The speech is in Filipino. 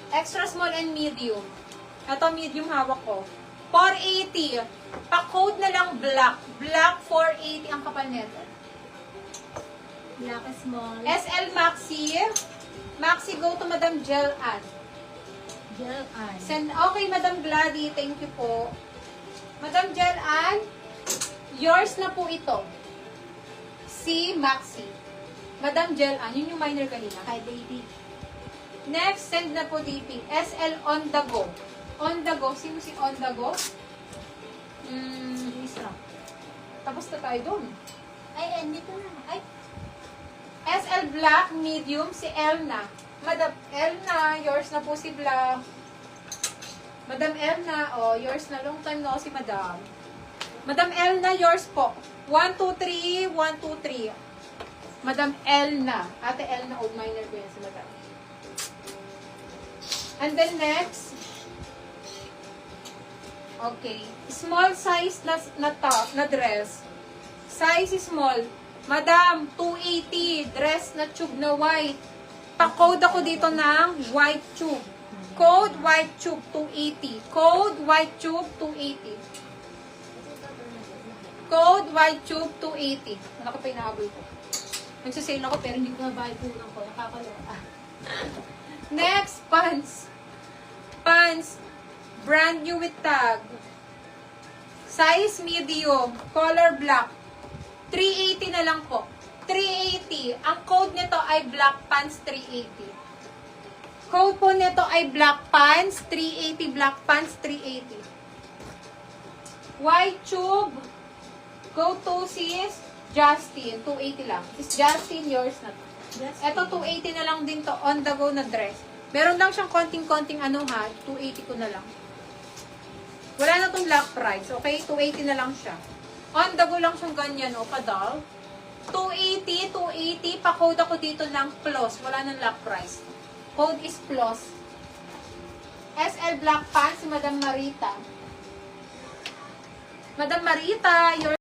Extra small and medium. Ito, medium hawak ko. 480. Pa-code na lang black. Black 480 ang kapal nito. Black small. SL Maxi. Maxi, go to Madam Gel Ann. Gel Ann. Send, okay, Madam Gladys, thank you po. Madam Gel Ann, yours na po ito. Si Maxi. Madam Gel Ann, yun yung minor kanina. Kay baby. Next, send na po DP. SL On The Go. On The Go. Sino si On The Go? Isra. Tapos na tayo dun. Ay, dito na. Ay, SL Black, medium, si Elna. Madam Elna, yours na po si Black. Madam Elna, oh, yours na. Long time na si Madam. Madam Elna, yours po. 1, 2, 3, 1, 2, 3. Madam Elna. Ate Elna, old minor ko yan si Madam. And then next. Okay. Small size na top, na dress. Size is small. Madam, 280. Dress na tube na white. Pa-code ako dito ng white tube. Code white tube 280. Code white tube 280. Code white tube 280. Ano ko pa inahabol ko? Nagsasale ako pero hindi ko nabayad po lang ko. Nakakaloka. Next, pants. Pants. Brand new with tag. Size medium. Color black. 380 na lang po. 380. Ang code nito ay black pants 380. Code po nito ay black pants 380. Black pants 380. White tube. Go to sis Justin. 280 lang. Sis Justin, yours na to. Ito 280 na lang din to. On the go na dress. Meron lang siyang konting-konting ano ha. 280 ko na lang. Wala na tong black price. Okay? 280 na lang siya. On the go lang siyang ganyan, o, padal. 280, 280. Pa-code ako dito ng plus. Wala nang lock price. Code is plus. SL Black Pants, si Madam Marita. Madam Marita, your